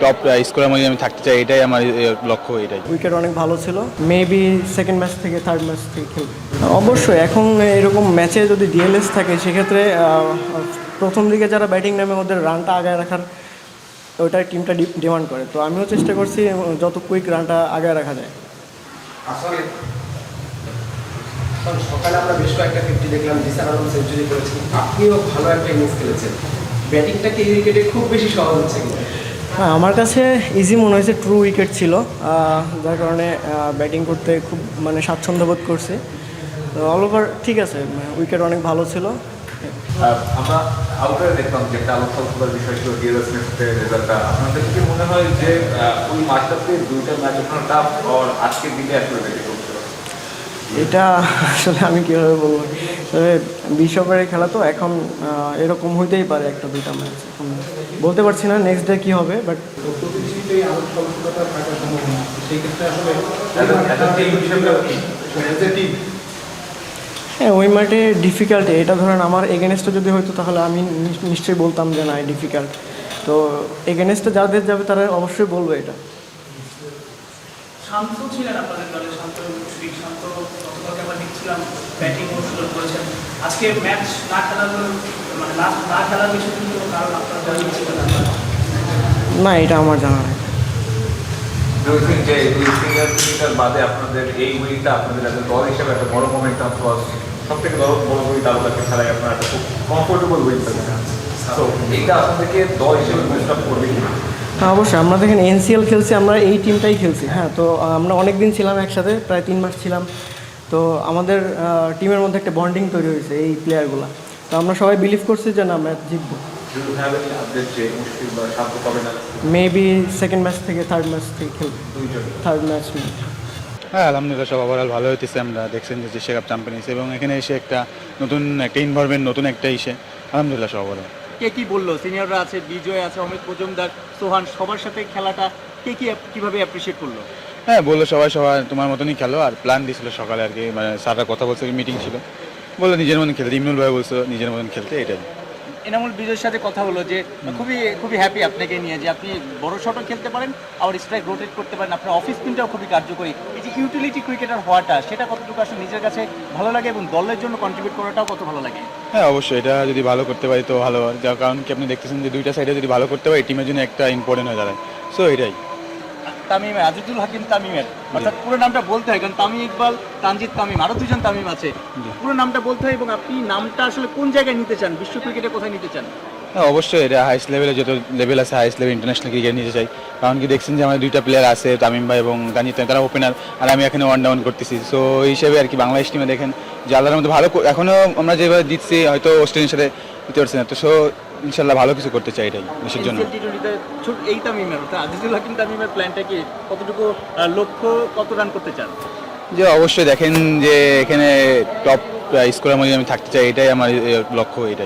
Top স্কোরের মধ্যে আমি থাকতে চাই, এটাই আমার লক্ষ্য। এটাই উইকেট অনেক ভালো ছিল, মেবি সেকেন্ড ম্যাচ থেকে থার্ড ম্যাচ থেকে খেলবে। অবশ্যই এখন এরকম ম্যাচে যদি ডিএলএস থাকে সেক্ষেত্রে প্রথম দিকে যারা ব্যাটিং নামে ওদের রানটা আগায় রাখার ওইটাই টিমটা ডিমান্ড করে। তো আমিও চেষ্টা করছি যত কুইক রানটা আগায় রাখা যায়। আসলে সকালে আমরা বেশ কয়েকটা 50 দেখলাম, নিসার আলম সেঞ্চুরি করেছেন, আপনিও ভালো একটা ইনিংস খেলেছেন। ব্যাটিংটা কি এই উইকেটে খুব বেশি সহজ হচ্ছে কিনা? হ্যাঁ, আমার কাছে ইজি মনে হয়েছে, ট্রু উইকেট ছিল, যার কারণে ব্যাটিং করতে খুব স্বাচ্ছন্দ্য বোধ করছি। তো অল ওভার ঠিক আছে, উইকেট অনেক ভালো ছিল। আমরা আউটারে দেখলাম যে একটা আলোচনার বিষয় ছিল ডিএলএস ম্যাচের রেজাল্টটা। আপনাদের কি মনে হয় যে ওই মাঠটাতে দুইটা ম্যাচ ওখানে টাফ আর আজকের দিনে আসলে বেশি করছিল? এটা আসলে আমি কীভাবে বলবো, তবে 20 ওভারের খেলা তো এখন এরকম হইতেই পারে একটা দুইটা ম্যাচ, এখন বলতে পারছি না নেক্সট ডে কী হবে। বাট প্রতিশ্রুতি আলোর স্বল্পতা থাকার সম্ভাবনা, সেই ক্ষেত্রে আসলে হ্যাঁ, ওই মাঠে ডিফিকাল্ট, এটা ধরেন আমার এগেনস্টে যদি হয়তো তাহলে আমি নিশ্চয়ই বলতাম যে না ডিফিকাল্ট। তো এগেনস্টে যাদের যাবে তারা অবশ্যই বলবে এটা। শান্ত ছিলেন আপনাদের দলে, শান্ত মুশফিক, শান্ত গতকালকে আমরা দেখছিলাম ব্যাটিং শুরু করেছেন। আজকে ম্যাচ না খেলার না খেলার বিষয়ে কিন্তু কোনো কারণ আপনারা জানিয়ে ছিলেন না, এটা আমার জানা নেই। যে এই সিনিয়র ক্রিকেটার বাদে আপনাদের এই উইকটা আপনাদের একটা দল হিসেবে একটা বড় মোমেন্টাম পাওয়া, সব থেকে বড় উইক তালুকাকে ছাড়াই আপনার একটা খুব কমফোর্টেবল উইক থাকে। তো এইটা আপনাদেরকে দল হিসেবে বুস্ট আপ করবে কিনা? হ্যাঁ, অবশ্যই। আমরা দেখেন এনসিএল খেলছি, আমরা এই টিমটাই খেলছি। হ্যাঁ, তো আমরা অনেক দিন ছিলাম একসাথে, প্রায় 3 মাস ছিলাম। তো আমাদের টিমের মধ্যে একটা বন্ডিং তৈরি হয়েছে এই প্লেয়ারগুলো। তো আমরা সবাই বিলিভ করছি যে না ম্যাচ জিতবো। মেবি সেকেন্ড ম্যাচ থেকে থার্ড ম্যাচ থেকে খেলবে, থার্ড ম্যাচ। হ্যাঁ, আলহামদুলিল্লাহ সব ওভারঅল ভালো হইতেছে। আমরা দেখছেন যে এশিয়া কাপ চ্যাম্পিয়ন হিসেবে, এবং এখানে এসে একটা নতুন একটা ইনভলভমেন্ট, নতুন একটা আলহামদুলিল্লাহ সব ওভারঅল। কে কি বললো, সিনিয়ররা আছে, বিজয় আছে, অমিত মজুমদার, সোহান, সবার সাথে খেলাটা কিভাবে অ্যাপ্রিসিয়েট করলো? হ্যাঁ, বললো সবাই তোমার মতনই খেলো, আর প্ল্যান দিয়েছিল সকালে আর কি, স্যাররা কথা বলছে, মিটিং ছিল, বললো নিজের মতন খেলতে। ইমরুল ভাই বলছো নিজের মতন খেলতে, এটাই। এনামুল বিজয়ের সাথে কথা হলো যে খুবই হ্যাপি আপনাকে নিয়ে, যে আপনি বড় শটও খেলতে পারেন, আবার স্ট্রাইক রোটেট করতে পারেন, আপনার অফিস স্পিনটাও খুবই কার্যকরী। এই যে ইউটিলিটি ক্রিকেটার হওয়াটা, সেটা কতটুকু আসলে নিজের কাছে ভালো লাগে এবং দলের জন্য কন্ট্রিবিউট করাটাও কত ভালো লাগে? হ্যাঁ, অবশ্যই এটা যদি ভালো করতে পারি তো ভালো, যার কারণ কি আপনি দেখতেছেন যে দুইটা সাইডে যদি ভালো করতে পারি টিমের জন্য একটা ইম্পর্টেন্ট হয়ে দাঁড়ায়। সো এটাই। তামিম, আজিজুল হাকিম তামিমের, অর্থাৎ পুরো নামটা বলতে হয়, কারণ তামিম ইকবাল, তানজিদ তামিম, আরও দুজন তামিম আছে, পুরো নামটা বলতে হয়। এবং আপনি নামটা আসলে কোন জায়গায় নিতে চান, বিশ্ব ক্রিকেটে কোথায় নিতে চান? হ্যাঁ, অবশ্যই এটা হাইস্ট লেভেলে, যত লেভেল আছে হাইস্ট লেভেল ইন্টারন্যাশনাল ক্রিকেট নিতে চাই। কারণ কি দেখছেন যে আমাদের দুইটা প্লেয়ার আছে, তামিম ভাই এবং তানজিদ, তারা ওপেনার, আর আমি এখানে ওয়ান ডাউন করতেছি। সো এই হিসেবে আর কি বাংলাদেশ টিমে দেখেন যে আল্লাহর মধ্যে ভালো, এখনও আমরা যেভাবে দিচ্ছি হয়তো অস্ট্রেলিয়ার সাথে দিতে পারছি না। তো সো ইনশাল্লাহ ভালো কিছু করতে চাই এটাই দেশের জন্য। এই তামিমের, অর্থাৎ আজিজুল হাকিম তামিমের প্ল্যানটা কি, কতটুকু লক্ষ্য, কত রান করতে চান? যে অবশ্যই দেখেন যে এখানে টপ স্কোরের মধ্যে আমি থাকতে চাই, এটাই আমার লক্ষ্য। এটাই।